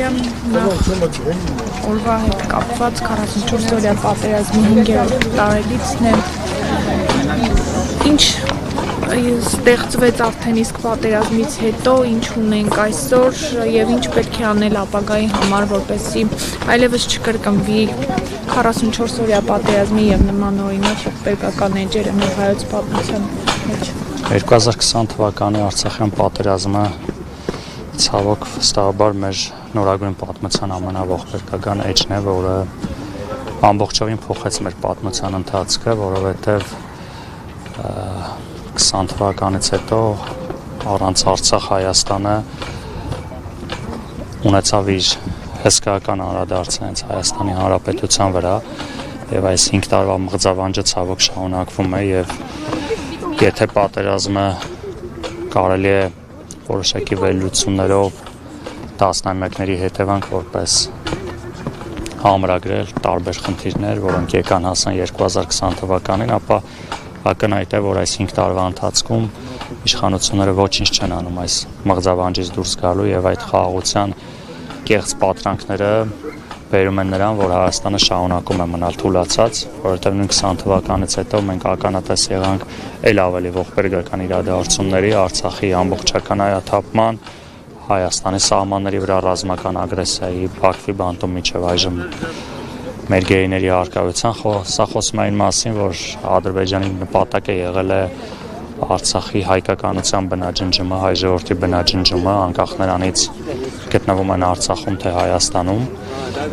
Արաքելյան օրվա հետ կապված 44-օրյա պատերազմի 5-րդ տարելիցն է։ Ինչ ստեղծվեց արդեն իսկ պատերազմից հետո, ինչ ունենք այսօր եւ ինչ պետք է անել ապագայի համար, որպեսզի այլևս չկրկնվի 44-օրյա պատերազմի եւ նմանօրինակ ողբերգական էջերը մեր հայոց պատմության մեջ։ 2020 թվականի Արցախյան պատերազմը ցավոք վստահաբար մեր նորագույն պատմության ամենաողբերգական էջն է, որը ամբողջովին փոխեց մեր պատմության ընթացքը, որովհետեւ 20 թվականից հետո առանց Արցախ Հայաստանը ունեցավ իր հսկայական անդրադարձը հենց Հայաստանի Հանրապետության վրա եւ այս 5 տարվա մղձավանջը ցավոք շարունակվում է եւ եթե պատերազմը կարելի է որոշակի վերլուծություններով տասնամյակների հետևանք որպես համրագրել տարբեր խնդիրներ, որոնք եկան հասան 2020 թվականին, ապա ակնհայտ է, որ այս 5 տարվա ընթացքում իշխանությունները ոչինչ չեն անում այս մղձավանջից դուրս գալու եւ այդ խաղաղության կեղծ պատրանքները բերում են նրան, որ Հայաստանը շարունակում է մնալ թուլացած, որովհետեւ նույն 20 թվականից հետո մենք ականատես եղանք ել ավելի ողբերգական իրադարձությունների, Արցախի ամբողջական հայաթափման, Հայաստանի սահմանների վրա ռազմական ագրեսիայի, Բաքվի բանտում մինչև այժմ մեր գերիների հարկայության, սա խոսում է այն մասին, որ Ադրբեջանի նպատակը եղել է Արցախի հայկականության բնաջնջումը, հայ ժողովրդի բնաջնջումը, անկախ նրանից գտնվում են Արցախում թե Հայաստանում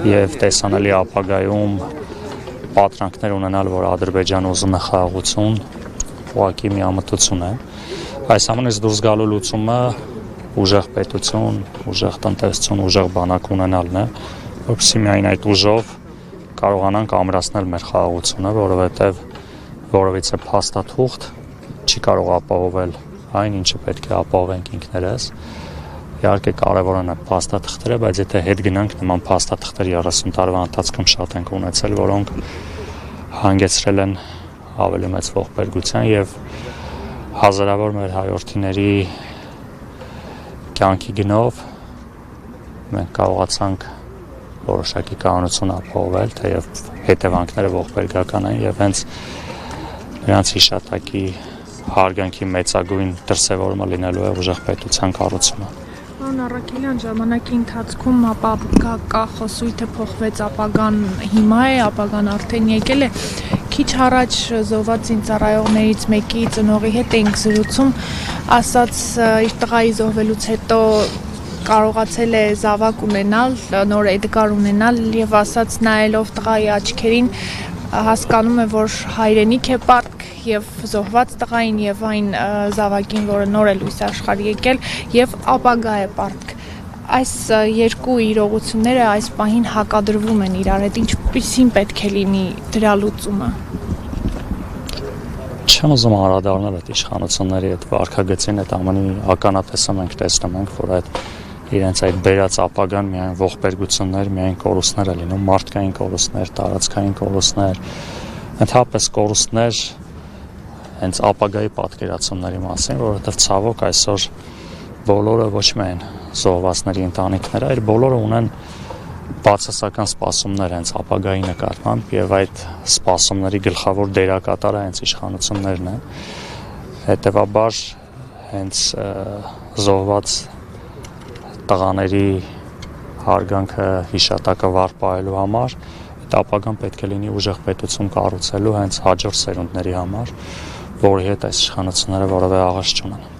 եւ տեսանելի ապագայում պատրանքներ ունենալ, որ Ադրբեջանը ուզում է խաղաղություն, ուղղակի միամտություն է։ Այս ամենից դուրս գալու լուծումը ուժեղ պետություն, ուժեղ տնտեսություն, ուժեղ բանակ ունենալն է, որովհետեւ միայն այդ ուժով կարողանանք ամրացնել մեր խաղաղությունը, որովհետև որովիցե փաստաթուղթ չի կարող ապահովել այն, ինչը պետք է ապահովենք ինքներս։ Իհարկե կարևորն է փաստաթղթերը, բայց եթե հետ գնանք նման փաստաթղթեր 30 տարվա ընթացքում շատ ենք ունեցել, որոնք հանգեցրել են ավելի մեծ ողբերգության եւ հազարավոր մեր հայրենիների կյանքի գնով մենք կարողացանք որոշակի կանոնություն ապահովել, թեև հետևանքները ողբերգական են եւ հենց նրանց հիշատակի հարգանքի մեծագույն դրսևորումը լինելու է ուժեղ պետության կառուցումը։ Պարոն Արաքելյան, ժամանակի ընթացքում ապագա խոսույթը փոխվեց, ապագան հիմա է, ապագան արդեն եկել է։ Քիչ առաջ զոհված զինծառայողներից մեկի ծնողի հետ էինք զրուցում, ասաց իր տղայի զոհվելուց հետո կարողացել է զավակ ունենալ, նոր էդգար ունենալ եւ ասաց նայելով տղայի աչքերին հասկանում է, որ հայրենիք է պարտք եւ զոհված տղային եւ այն զավակին, որը նոր է լույս աշխարհ եկել եւ ապագա է պարտք։ Այս երկու իրողությունները այս պահին հակադրվում են իրար հետ, ինչպիսին պետք է լինի դրա լուծումը։ Չեմ ուզում անդրադառնալ այդ իշխանությունների այդ վարքագծին, այդ ամենի ականատեսը մենք տեսնում ենք, որ այդ իրենց այդ բերած ապագան միայն ողբերգություններ, միայն կորուստներ է լինում, մարդկային կորուստներ, տարածքային կորուստներ, ընդհանրապես կորուստներ հենց ապագայի պատկերացումների մասին, որովհետև ցավոք այսօր բոլորը ոչ միայն զոհվածների ընտանիքները, այլ բոլորը ունեն բացասական սպասումներ հենց ապագայի նկատմամբ եւ այդ սպասումների գլխավոր դերակատարը հենց իշխանություններն են։ Հետևաբար հենց զոհված տղաների հարգանքը հիշատակը վառ պահելու համար այդ ապագան պետք է լինի ուժեղ պետություն կառուցելու հենց հաջորդ սերունդների համար, որի հետ այս իշխանությունները որևէ աղաս չունեն։